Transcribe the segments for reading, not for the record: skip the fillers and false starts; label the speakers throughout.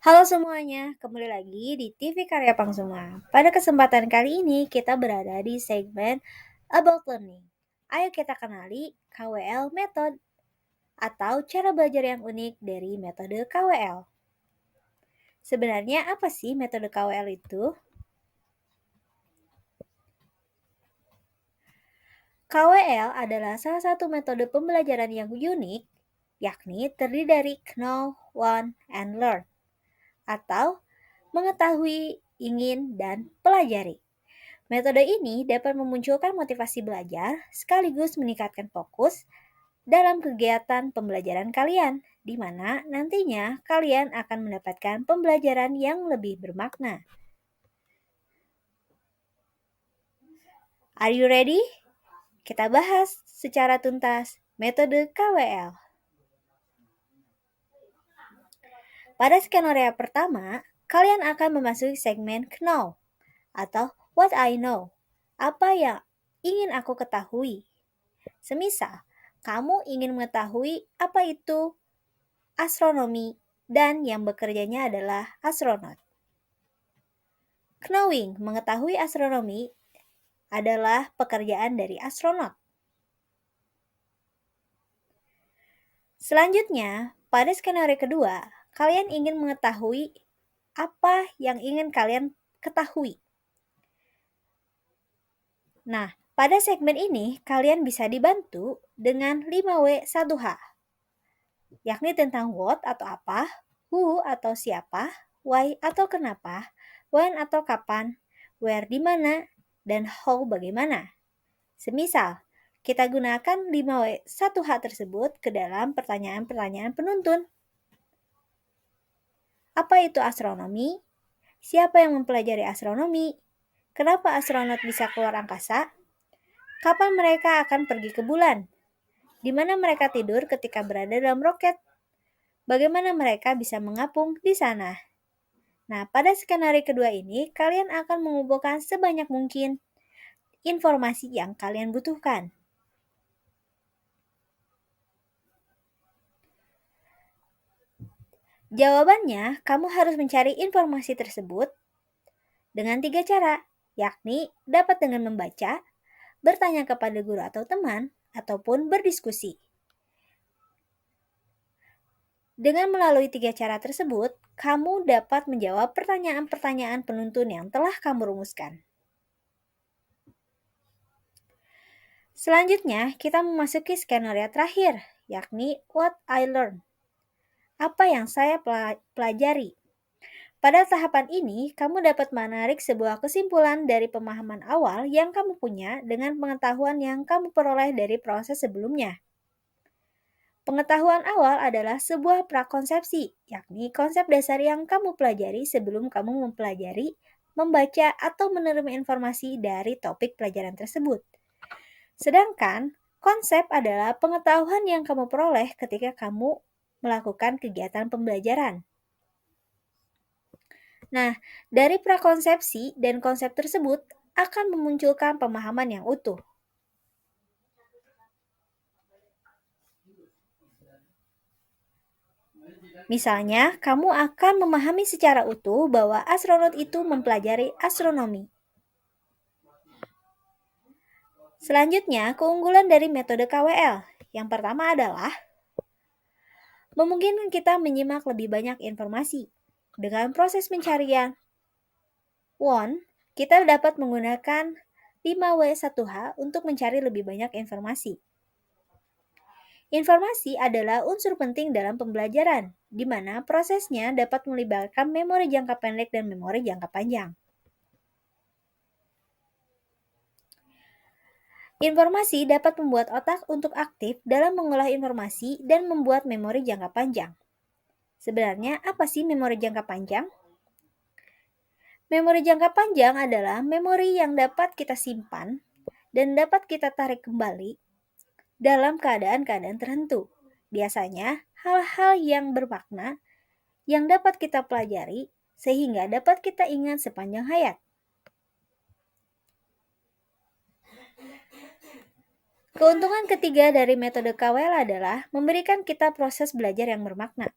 Speaker 1: Halo semuanya, kembali lagi di TV Karya Pangsuma. Pada kesempatan kali ini kita berada di segmen About Learning. Ayo kita kenali KWL Method atau cara belajar yang unik dari metode KWL. Sebenarnya apa sih metode KWL itu? KWL adalah salah satu metode pembelajaran yang unik, yakni terdiri dari Know, Want, and Learn, atau mengetahui, ingin, dan pelajari. Metode ini dapat memunculkan motivasi belajar sekaligus meningkatkan fokus dalam kegiatan pembelajaran kalian, di mana nantinya kalian akan mendapatkan pembelajaran yang lebih bermakna. Are you ready? Kita bahas secara tuntas metode KWL. Pada skenario pertama, kalian akan memasuki segmen Know atau What I Know. Apa yang ingin aku ketahui? Semisal, kamu ingin mengetahui apa itu astronomi dan yang bekerjanya adalah astronot. Knowing, mengetahui astronomi adalah pekerjaan dari astronot. Selanjutnya, pada skenario kedua, kalian ingin mengetahui apa yang ingin kalian ketahui. Nah, pada segmen ini kalian bisa dibantu dengan 5W1H, yakni tentang what atau apa, who atau siapa, why atau kenapa, when atau kapan, where di mana, dan how bagaimana. Semisal, kita gunakan 5W1H tersebut ke dalam pertanyaan-pertanyaan penuntun. Apa itu astronomi? Siapa yang mempelajari astronomi? Kenapa astronot bisa keluar angkasa? Kapan mereka akan pergi ke bulan? Di mana mereka tidur ketika berada dalam roket? Bagaimana mereka bisa mengapung di sana? Nah, pada skenario kedua ini, kalian akan mengumpulkan sebanyak mungkin informasi yang kalian butuhkan. Jawabannya, kamu harus mencari informasi tersebut dengan 3 cara, yakni dapat dengan membaca, bertanya kepada guru atau teman, ataupun berdiskusi. Dengan melalui 3 cara tersebut, kamu dapat menjawab pertanyaan-pertanyaan penuntun yang telah kamu rumuskan. Selanjutnya, kita memasuki skenario terakhir, yakni What I Learned. Apa yang saya pelajari? Pada tahapan ini, kamu dapat menarik sebuah kesimpulan dari pemahaman awal yang kamu punya dengan pengetahuan yang kamu peroleh dari proses sebelumnya. Pengetahuan awal adalah sebuah prakonsepsi, yakni konsep dasar yang kamu pelajari sebelum kamu mempelajari, membaca, atau menerima informasi dari topik pelajaran tersebut. Sedangkan, konsep adalah pengetahuan yang kamu peroleh ketika kamu melakukan kegiatan pembelajaran. Nah, dari prakonsepsi dan konsep tersebut akan memunculkan pemahaman yang utuh. Misalnya, kamu akan memahami secara utuh bahwa astronot itu mempelajari astronomi. Selanjutnya, keunggulan dari metode KWL. Yang pertama adalah memungkinkan kita menyimak lebih banyak informasi. Dengan proses pencarian WON, kita dapat menggunakan 5W1H untuk mencari lebih banyak informasi. Informasi adalah unsur penting dalam pembelajaran, di mana prosesnya dapat melibatkan memori jangka pendek dan memori jangka panjang. Informasi dapat membuat otak untuk aktif dalam mengolah informasi dan membuat memori jangka panjang. Sebenarnya, apa sih memori jangka panjang? Memori jangka panjang adalah memori yang dapat kita simpan dan dapat kita tarik kembali dalam keadaan-keadaan tertentu. Biasanya, hal-hal yang bermakna yang dapat kita pelajari sehingga dapat kita ingat sepanjang hayat. Keuntungan ketiga dari metode KWL adalah memberikan kita proses belajar yang bermakna.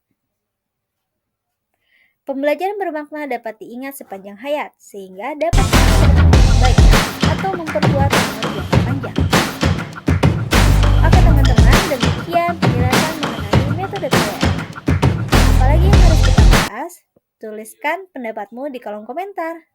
Speaker 1: Pembelajaran bermakna dapat diingat sepanjang hayat, sehingga dapat menghasilkan kebaikan atau memperkuat memori jangka panjang. Oke teman-teman, demikian penjelasan mengenai metode PWR. Apalagi yang harus kita bahas? Tuliskan pendapatmu di kolom komentar.